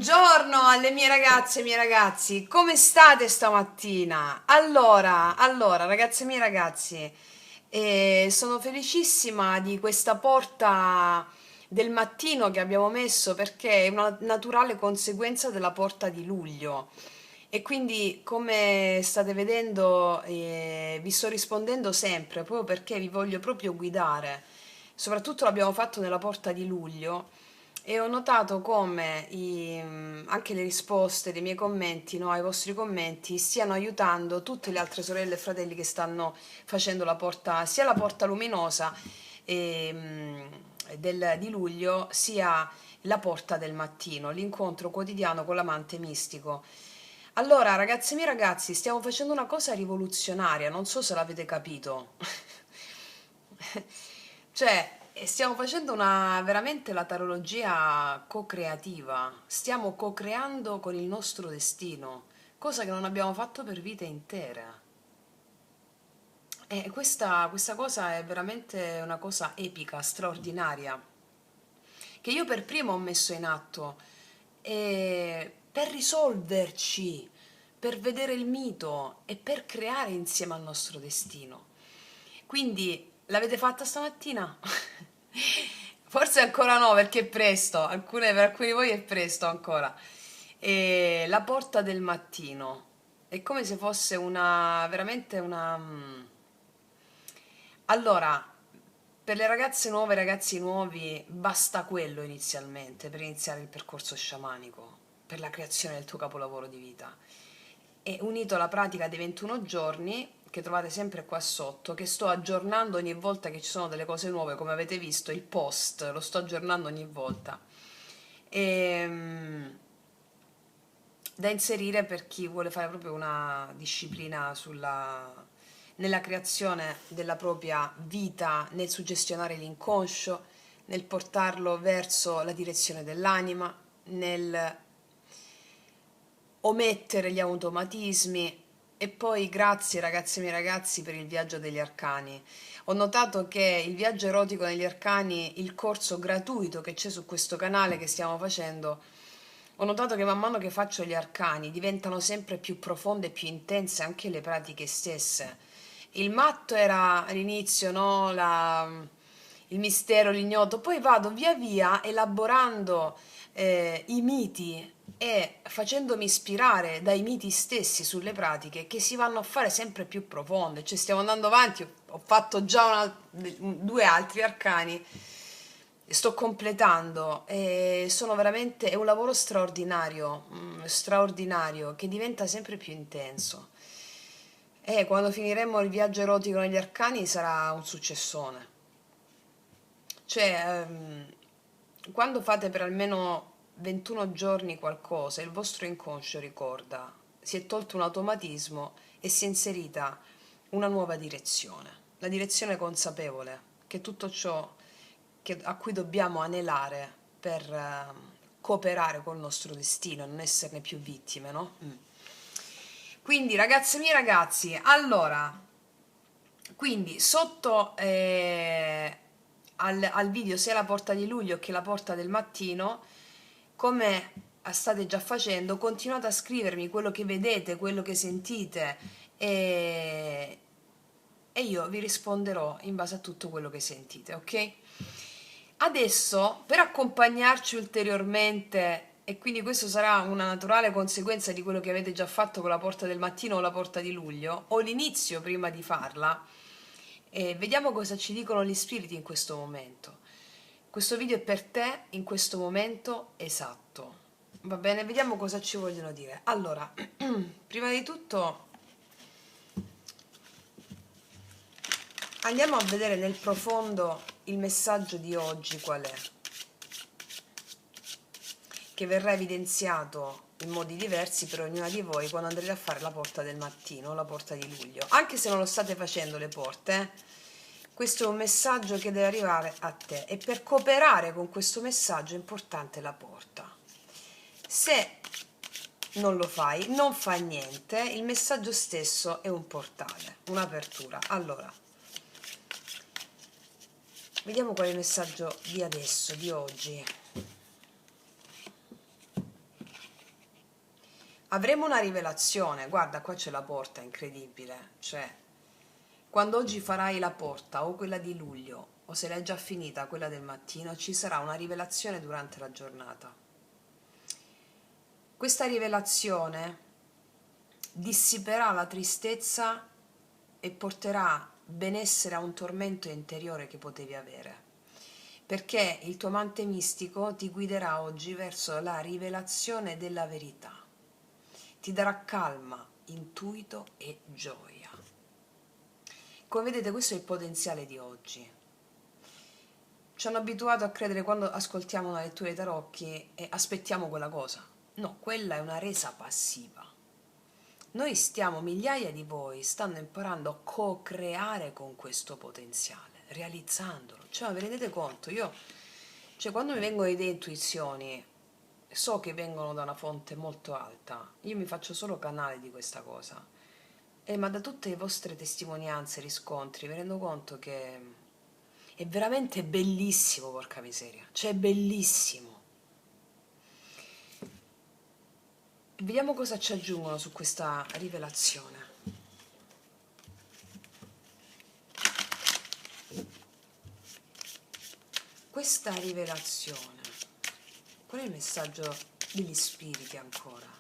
Buongiorno alle mie ragazze e miei ragazzi, come state stamattina? Allora, ragazze e miei ragazzi, sono felicissima di questa porta del mattino che abbiamo messo perché è una naturale conseguenza della porta di luglio. E quindi, come state vedendo, vi sto rispondendo sempre, proprio perché vi voglio proprio guidare. Soprattutto l'abbiamo fatto nella porta di luglio e ho notato come anche le risposte dei miei commenti, no, ai vostri commenti, stiano aiutando tutte le altre sorelle e fratelli che stanno facendo la porta, sia la porta luminosa di luglio, sia la porta del mattino, l'incontro quotidiano con l'amante mistico. Allora, ragazzi miei ragazzi, stiamo facendo una cosa rivoluzionaria, non so se l'avete capito. Cioè, stiamo facendo veramente la tarologia co-creativa, stiamo co-creando con il nostro destino, cosa che non abbiamo fatto per vite intere. E questa cosa è veramente una cosa epica, straordinaria, che io per primo ho messo in atto per risolverci, per vedere il mito e per creare insieme al nostro destino. Quindi l'avete fatta stamattina? Forse ancora no, perché è presto, per alcuni di voi è presto ancora. E la porta del mattino è come se fosse veramente Allora, per le ragazze nuove e ragazzi nuovi basta quello inizialmente per iniziare il percorso sciamanico, per la creazione del tuo capolavoro di vita. E unito alla pratica dei 21 giorni, che trovate sempre qua sotto, che sto aggiornando ogni volta che ci sono delle cose nuove, come avete visto, il post lo sto aggiornando ogni volta. Da inserire per chi vuole fare proprio una disciplina nella creazione della propria vita, nel suggestionare l'inconscio, nel portarlo verso la direzione dell'anima, nel omettere gli automatismi. E poi grazie ragazzi e miei ragazzi per il viaggio degli arcani. Ho notato che il viaggio erotico negli arcani, il corso gratuito che c'è su questo canale che stiamo facendo, ho notato che man mano che faccio gli arcani diventano sempre più profonde e più intense anche le pratiche stesse. Il matto era all'inizio, no? Il mistero, l'ignoto, poi vado via via elaborando i miti e facendomi ispirare dai miti stessi sulle pratiche che si vanno a fare sempre più profonde. Cioè stiamo andando avanti, ho fatto già due altri arcani, sto completando e è un lavoro straordinario, straordinario, che diventa sempre più intenso. E quando finiremo il viaggio erotico negli arcani sarà un successone. Cioè, quando fate per almeno 21 giorni qualcosa, il vostro inconscio ricorda, si è tolto un automatismo e si è inserita una nuova direzione, la direzione consapevole, che è tutto ciò a cui dobbiamo anelare per cooperare col nostro destino e non esserne più vittime, no? Quindi, ragazzi miei ragazzi, allora, quindi sotto al video sia la porta di luglio che la porta del mattino, come state già facendo, continuate a scrivermi quello che vedete, quello che sentite e, e io vi risponderò in base a tutto quello che sentite, ok? Adesso, per accompagnarci ulteriormente, e quindi questo sarà una naturale conseguenza di quello che avete già fatto con la porta del mattino o la porta di luglio, o l'inizio prima di farla, e vediamo cosa ci dicono gli spiriti in questo momento. Questo video è per te in questo momento esatto. Va bene, vediamo cosa ci vogliono dire. Allora, prima di tutto andiamo a vedere nel profondo il messaggio di oggi qual è, che verrà evidenziato in modi diversi per ognuna di voi quando andrete a fare la porta del mattino o la porta di luglio. Anche se non lo state facendo le porte, questo è un messaggio che deve arrivare a te e per cooperare con questo messaggio è importante la porta. Se non lo fai, non fa niente, il messaggio stesso è un portale, un'apertura. Allora, vediamo qual è il messaggio di adesso, di oggi. Avremo una rivelazione, guarda qua c'è la porta, incredibile, cioè quando oggi farai la porta o quella di luglio o se l'hai già finita quella del mattino ci sarà una rivelazione durante la giornata. Questa rivelazione dissiperà la tristezza e porterà benessere a un tormento interiore che potevi avere, perché il tuo amante mistico ti guiderà oggi verso la rivelazione della verità, ti darà calma, intuito e gioia. Come vedete, questo è il potenziale di oggi. Ci hanno abituato a credere quando ascoltiamo una lettura dei tarocchi e aspettiamo quella cosa. No, quella è una resa passiva. Noi stiamo, migliaia di voi stanno imparando a co-creare con questo potenziale, realizzandolo. Cioè, vi rendete conto? Cioè, quando mi vengono idee e intuizioni, so che vengono da una fonte molto alta, io mi faccio solo canale di questa cosa. Ma da tutte le vostre testimonianze, riscontri, mi rendo conto che è veramente bellissimo, porca miseria. Cioè, è bellissimo. Vediamo cosa ci aggiungono su questa rivelazione. Questa rivelazione, qual è il messaggio degli spiriti ancora?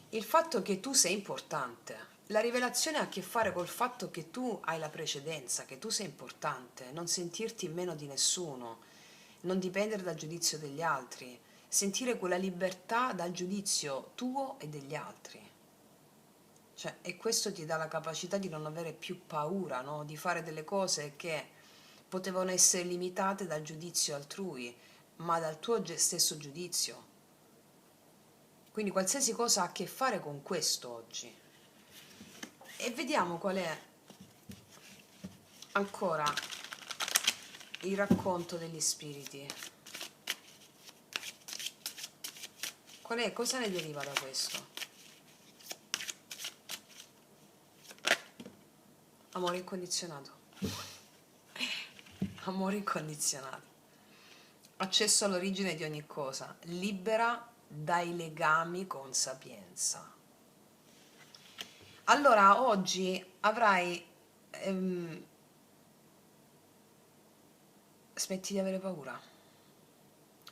Il fatto che tu sei importante. La rivelazione ha a che fare col fatto che tu hai la precedenza, che tu sei importante, non sentirti meno di nessuno, non dipendere dal giudizio degli altri, sentire quella libertà dal giudizio tuo e degli altri. Cioè, e questo ti dà la capacità di non avere più paura, no? Di fare delle cose che potevano essere limitate dal giudizio altrui, ma dal tuo stesso giudizio. Quindi qualsiasi cosa ha a che fare con questo oggi. E vediamo qual è ancora il racconto degli spiriti. Cosa ne deriva da questo? Amore incondizionato. Amore incondizionato. Accesso all'origine di ogni cosa, libera dai legami con sapienza. Allora, oggi avrai... smetti di avere paura.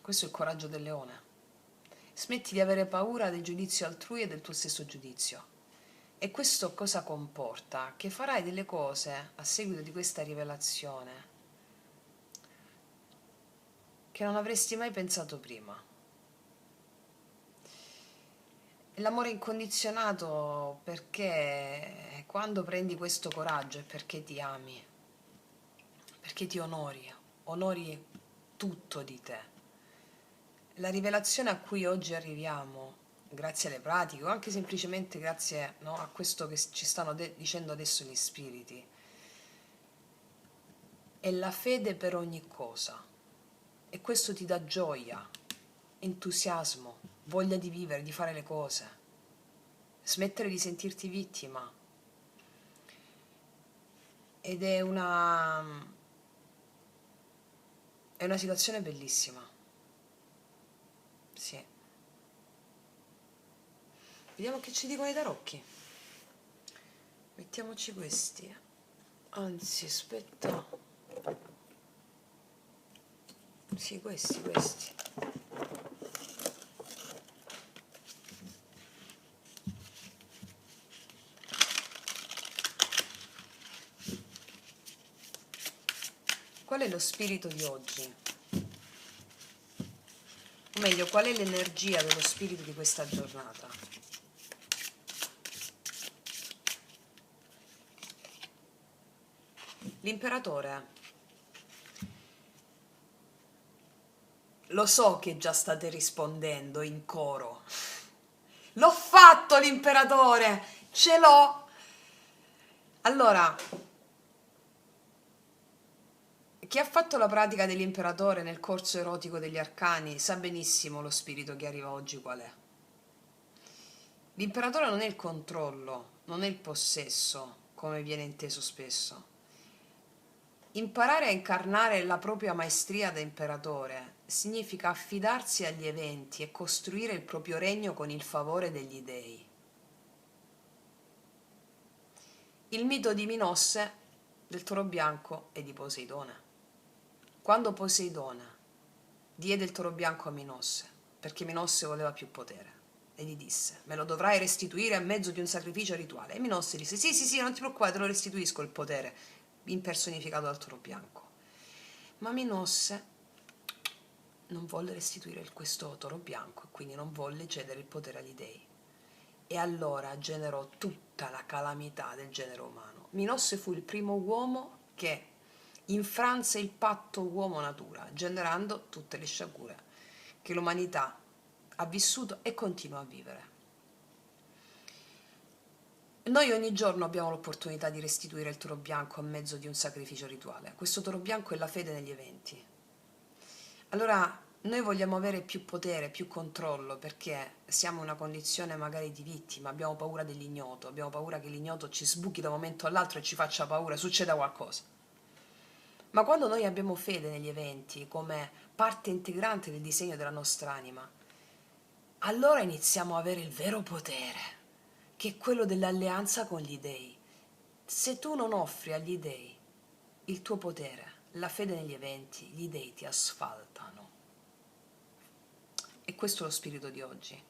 Questo è il coraggio del leone. Smetti di avere paura del giudizio altrui e del tuo stesso giudizio. E questo cosa comporta? Che farai delle cose a seguito di questa rivelazione che non avresti mai pensato prima. L'amore incondizionato perché quando prendi questo coraggio è perché ti ami, perché ti onori tutto di te. La rivelazione a cui oggi arriviamo, grazie alle pratiche o anche semplicemente grazie, no, a questo che ci stanno dicendo adesso gli spiriti, è la fede per ogni cosa. E questo ti dà gioia, entusiasmo, voglia di vivere, di fare le cose, smettere di sentirti vittima. Ed è una situazione bellissima. Sì. Vediamo che ci dicono i tarocchi. Mettiamoci questi. Anzi, aspetta. Sì, questi. Qual è lo spirito di oggi? O meglio, qual è l'energia dello spirito di questa giornata? L'imperatore. Lo so che già state rispondendo in coro. L'ho fatto l'imperatore! Ce l'ho! Allora, chi ha fatto la pratica dell'imperatore nel corso erotico degli arcani sa benissimo lo spirito che arriva oggi qual è. L'imperatore non è il controllo, non è il possesso, come viene inteso spesso. Imparare a incarnare la propria maestria da imperatore significa affidarsi agli eventi e costruire il proprio regno con il favore degli dei. Il mito di Minosse, del toro bianco e di Poseidone. Quando Poseidone diede il toro bianco a Minosse, perché Minosse voleva più potere, e gli disse: me lo dovrai restituire a mezzo di un sacrificio rituale. E Minosse disse: sì, sì, sì, non ti preoccupare, te lo restituisco il potere, impersonificato dal toro bianco. Ma Minosse non volle restituire questo toro bianco e quindi non volle cedere il potere agli dei. E allora generò tutta la calamità del genere umano. Minosse fu il primo uomo che infranse il patto uomo-natura, generando tutte le sciagure che l'umanità ha vissuto e continua a vivere. Noi ogni giorno abbiamo l'opportunità di restituire il toro bianco a mezzo di un sacrificio rituale. Questo toro bianco è la fede negli eventi. Allora, noi vogliamo avere più potere, più controllo, perché siamo in una condizione magari di vittima, abbiamo paura dell'ignoto, abbiamo paura che l'ignoto ci sbuchi da un momento all'altro e ci faccia paura, succeda qualcosa. Ma quando noi abbiamo fede negli eventi come parte integrante del disegno della nostra anima, allora iniziamo a avere il vero potere, che è quello dell'alleanza con gli dei. Se tu non offri agli dei il tuo potere, la fede negli eventi, gli dei ti asfaltano. E questo è lo spirito di oggi.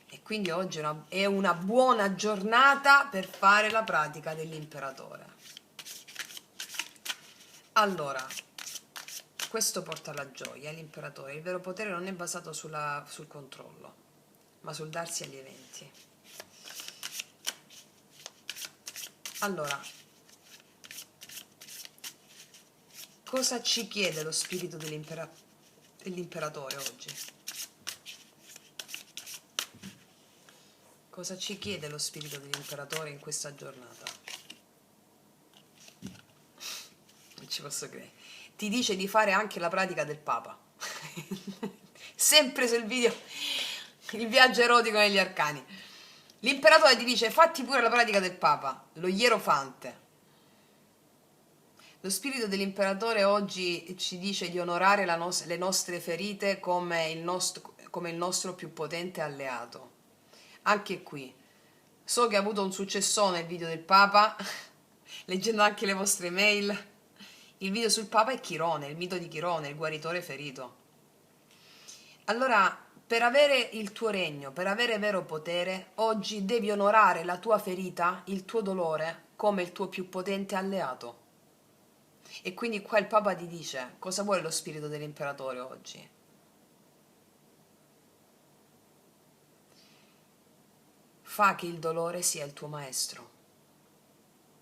E quindi oggi è una buona giornata per fare la pratica dell'imperatore. Allora, questo porta alla gioia, l'imperatore. Il vero potere non è basato sul controllo, ma sul darsi agli eventi. Allora, cosa ci chiede lo spirito dell'imperatore oggi? Cosa ci chiede lo spirito dell'imperatore in questa giornata? Non ci posso credere. Ti dice di fare anche la pratica del Papa. Sempre sul video, il viaggio erotico negli arcani. L'imperatore ti dice: fatti pure la pratica del Papa, lo Ierofante. Lo spirito dell'imperatore oggi ci dice di onorare le nostre ferite come il nostro più potente alleato. Anche qui, so che ha avuto un successone il video del Papa, leggendo anche le vostre mail. Il video sul Papa è Chirone, il mito di Chirone, il guaritore ferito. Allora, per avere il tuo regno, per avere vero potere, oggi devi onorare la tua ferita, il tuo dolore, come il tuo più potente alleato. E quindi qua il Papa ti dice: cosa vuole lo spirito dell'imperatore oggi? Fa che il dolore sia il tuo maestro,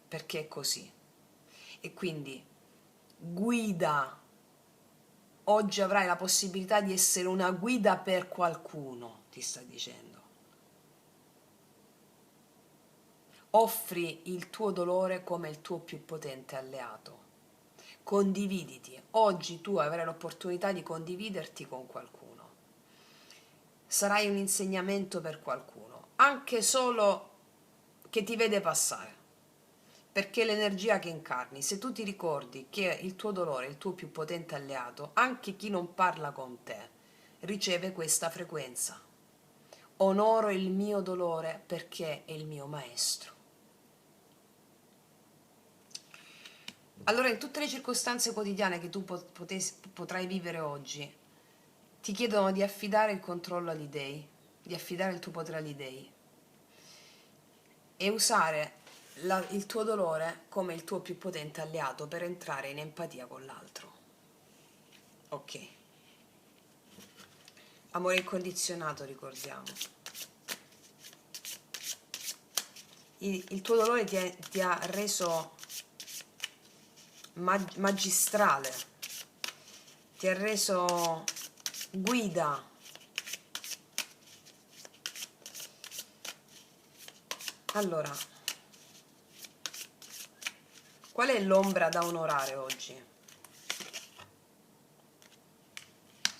perché è così. E quindi guida. Oggi avrai la possibilità di essere una guida per qualcuno, ti sta dicendo. Offri il tuo dolore come il tuo più potente alleato. Condividiti. Oggi tu avrai l'opportunità di condividerti con qualcuno. Sarai un insegnamento per qualcuno, anche solo che ti vede passare. Perché l'energia che incarni, se tu ti ricordi che il tuo dolore è il tuo più potente alleato, anche chi non parla con te riceve questa frequenza. Onoro il mio dolore perché è il mio maestro. Allora, in tutte le circostanze quotidiane che tu potrai vivere oggi, ti chiedono di affidare il controllo agli dei, di affidare il tuo potere agli dei e usare il tuo dolore come il tuo più potente alleato per entrare in empatia con l'altro. Ok. Amore incondizionato, ricordiamo. Il tuo dolore ti ha reso magistrale, ti ha reso guida. Allora, qual è l'ombra da onorare oggi?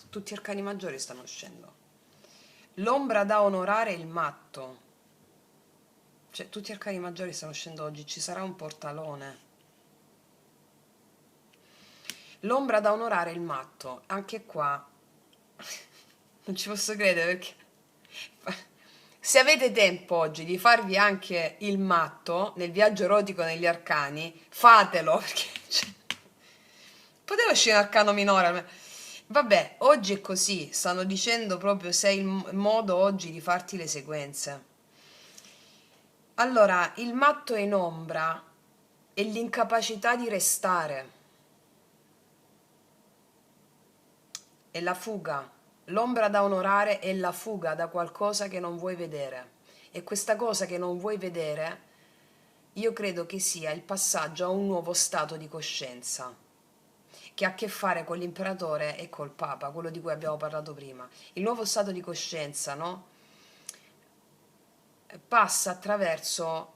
Tutti gli arcani maggiori stanno uscendo. L'ombra da onorare è il matto. Cioè, tutti gli arcani maggiori stanno uscendo oggi. Ci sarà un portalone. L'ombra da onorare è il matto. Anche qua non ci posso credere perché se avete tempo oggi di farvi anche il matto nel viaggio erotico negli arcani, fatelo perché poteva uscire un arcano minore. Vabbè, oggi è così, stanno dicendo proprio se è il modo oggi di farti le sequenze. Allora, il matto in ombra è l'incapacità di restare, è la fuga. L'ombra da onorare è la fuga da qualcosa che non vuoi vedere. E questa cosa che non vuoi vedere, io credo che sia il passaggio a un nuovo stato di coscienza, che ha a che fare con l'imperatore e col papa, quello di cui abbiamo parlato prima. Il nuovo stato di coscienza, no? Passa attraverso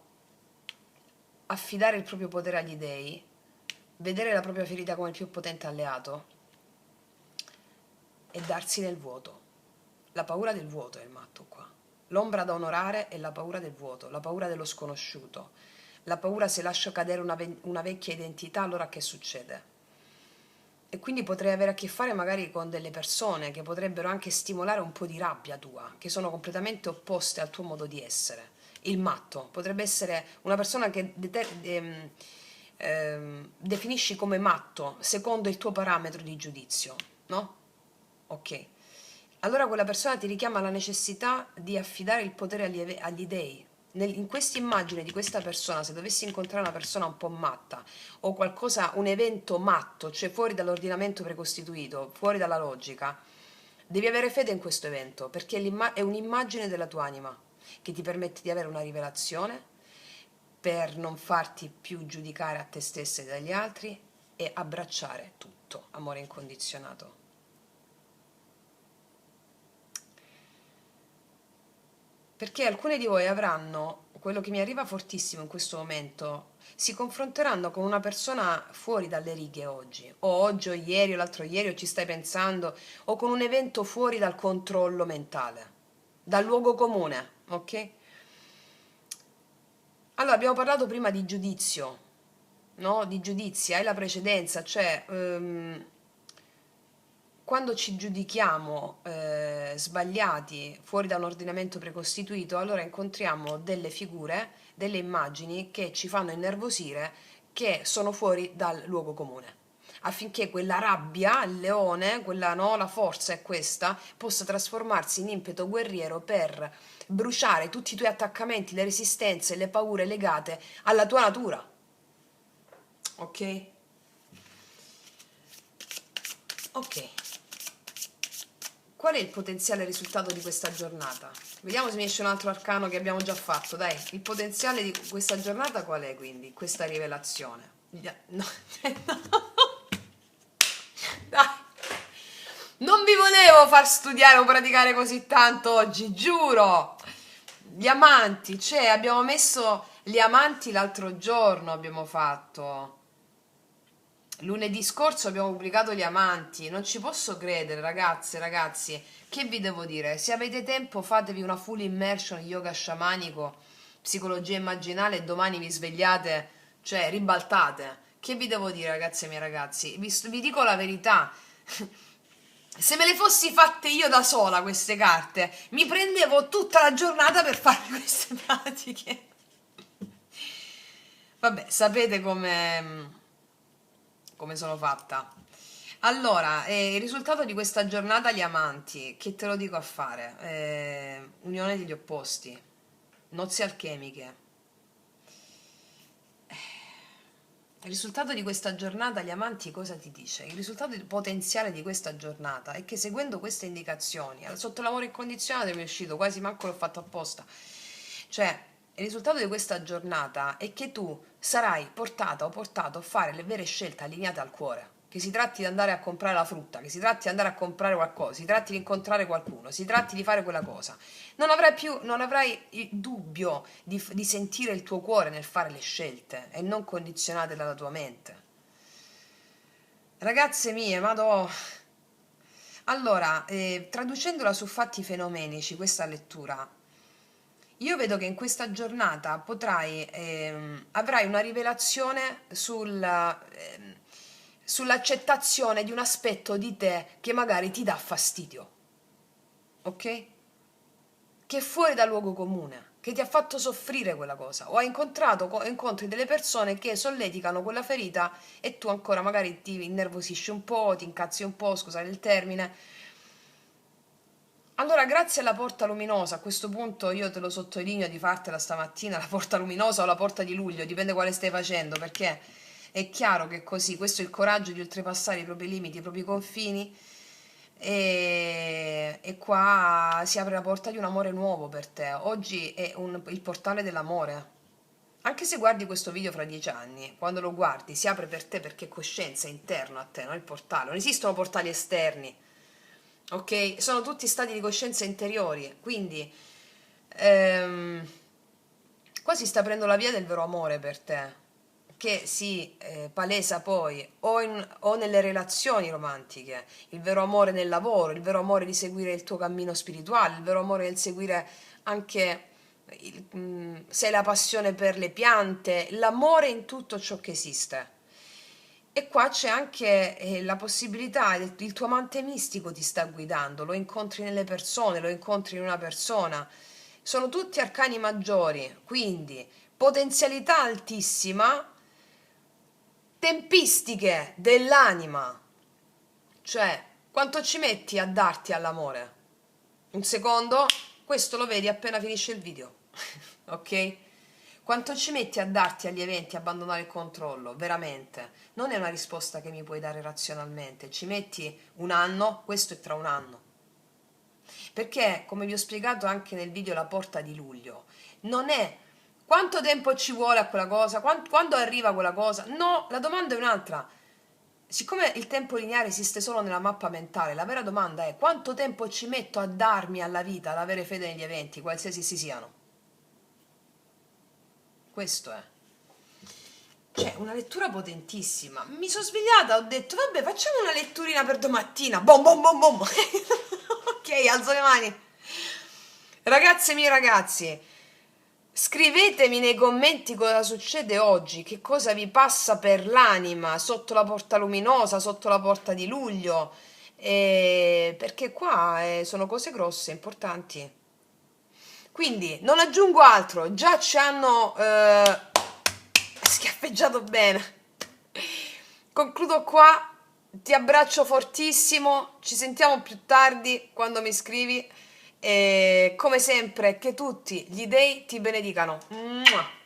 affidare il proprio potere agli dei, vedere la propria ferita come il più potente alleato e darsi nel vuoto. La paura del vuoto è il matto qua. L'ombra da onorare è la paura del vuoto, la paura dello sconosciuto. La paura se lascio cadere una vecchia identità, allora che succede? E quindi potrei avere a che fare magari con delle persone che potrebbero anche stimolare un po' di rabbia tua, che sono completamente opposte al tuo modo di essere. Il matto potrebbe essere una persona che definisci come matto secondo il tuo parametro di giudizio, no? Ok. Allora quella persona ti richiama alla necessità di affidare il potere agli dei. In questa immagine di questa persona, se dovessi incontrare una persona un po' matta o qualcosa, un evento matto, cioè fuori dall'ordinamento precostituito, fuori dalla logica, devi avere fede in questo evento perché è un'immagine della tua anima che ti permette di avere una rivelazione per non farti più giudicare a te stessa e dagli altri e abbracciare tutto, amore incondizionato. Perché alcune di voi avranno, quello che mi arriva fortissimo in questo momento, si confronteranno con una persona fuori dalle righe oggi, o oggi o ieri o l'altro ieri o ci stai pensando, o con un evento fuori dal controllo mentale, dal luogo comune, ok? Allora, abbiamo parlato prima di giudizio, no? Di giudizi, hai la precedenza, cioè quando ci giudichiamo sbagliati fuori da un ordinamento precostituito, allora incontriamo delle figure, delle immagini che ci fanno innervosire, che sono fuori dal luogo comune. Affinché quella rabbia, il leone, quella, no, la forza è questa, possa trasformarsi in impeto guerriero per bruciare tutti i tuoi attaccamenti, le resistenze, le paure legate alla tua natura. Ok? Ok. Qual è il potenziale risultato di questa giornata? Vediamo se mi esce un altro arcano che abbiamo già fatto. Dai, il potenziale di questa giornata qual è quindi? Questa rivelazione. No, dai. Non vi volevo far studiare o praticare così tanto oggi, giuro. Gli amanti, cioè abbiamo messo gli amanti l'altro giorno, abbiamo fatto. Lunedì scorso abbiamo pubblicato Gli Amanti, non ci posso credere ragazze, ragazzi, che vi devo dire? Se avete tempo fatevi una full immersion yoga sciamanico, psicologia immaginale e domani vi svegliate, cioè ribaltate. Che vi devo dire ragazze e miei ragazzi? Vi dico la verità, se me le fossi fatte io da sola queste carte, mi prendevo tutta la giornata per fare queste pratiche. Vabbè, sapete come sono fatta. Allora, il risultato di questa giornata agli amanti, che te lo dico a fare? Unione degli opposti, nozze alchemiche. Il risultato di questa giornata agli amanti cosa ti dice? Il risultato potenziale di questa giornata è che seguendo queste indicazioni, sotto l'amore incondizionato mi è uscito, quasi manco l'ho fatto apposta. Cioè, il risultato di questa giornata è che tu sarai portata o portato a fare le vere scelte allineate al cuore. Che si tratti di andare a comprare la frutta, che si tratti di andare a comprare qualcosa, si tratti di incontrare qualcuno, si tratti di fare quella cosa. Non avrai il dubbio di sentire il tuo cuore nel fare le scelte e non condizionate dalla tua mente. Ragazze mie, madò. Allora, traducendola su fatti fenomenici, questa lettura, io vedo che in questa giornata avrai una rivelazione sull'accettazione di un aspetto di te che magari ti dà fastidio, ok? Che è fuori dal luogo comune, che ti ha fatto soffrire quella cosa, o hai incontri delle persone che solleticano quella ferita e tu ancora magari ti innervosisci un po', ti incazzi un po', scusate il termine. Allora, grazie alla porta luminosa, a questo punto io te lo sottolineo di fartela stamattina, la porta luminosa o la porta di luglio, dipende quale stai facendo, perché è chiaro che è così, questo è il coraggio di oltrepassare i propri limiti, i propri confini, e qua si apre la porta di un amore nuovo per te. Oggi è il portale dell'amore. Anche se guardi questo video fra 10 anni, quando lo guardi si apre per te perché è coscienza, è interno a te, non il portale. Non esistono portali esterni, ok? Sono tutti stati di coscienza interiori, quindi ehm, qua si sta aprendo la via del vero amore per te, che si palesa poi o nelle relazioni romantiche, il vero amore nel lavoro, il vero amore di seguire il tuo cammino spirituale, il vero amore del seguire anche se hai la passione per le piante, l'amore in tutto ciò che esiste. E qua c'è anche la possibilità, il tuo amante mistico ti sta guidando, lo incontri nelle persone, lo incontri in una persona. Sono tutti arcani maggiori, quindi potenzialità altissima, tempistiche dell'anima, cioè quanto ci metti a darti all'amore? Un secondo? Questo lo vedi appena finisce il video, ok? Quanto ci metti a darti agli eventi, a abbandonare il controllo? Veramente. Non è una risposta che mi puoi dare razionalmente. Ci metti un anno, questo è tra un anno. Perché, come vi ho spiegato anche nel video La porta di luglio, non è quanto tempo ci vuole a quella cosa, quando arriva quella cosa. No, la domanda è un'altra. Siccome il tempo lineare esiste solo nella mappa mentale, la vera domanda è quanto tempo ci metto a darmi alla vita, ad avere fede negli eventi, qualsiasi si siano. Questo è. Cioè, una lettura potentissima. Mi sono svegliata, ho detto, vabbè, facciamo una letturina per domattina. Bom, bom, bom, bom. Ok, alzo le mani. Ragazze mie ragazzi, scrivetemi nei commenti cosa succede oggi, che cosa vi passa per l'anima sotto la porta luminosa, sotto la porta di luglio, perché qua sono cose grosse, importanti. Quindi non aggiungo altro, già ci hanno schiaffeggiato bene. Concludo qua, ti abbraccio fortissimo, ci sentiamo più tardi quando mi scrivi e come sempre che tutti gli dei ti benedicano. Mua.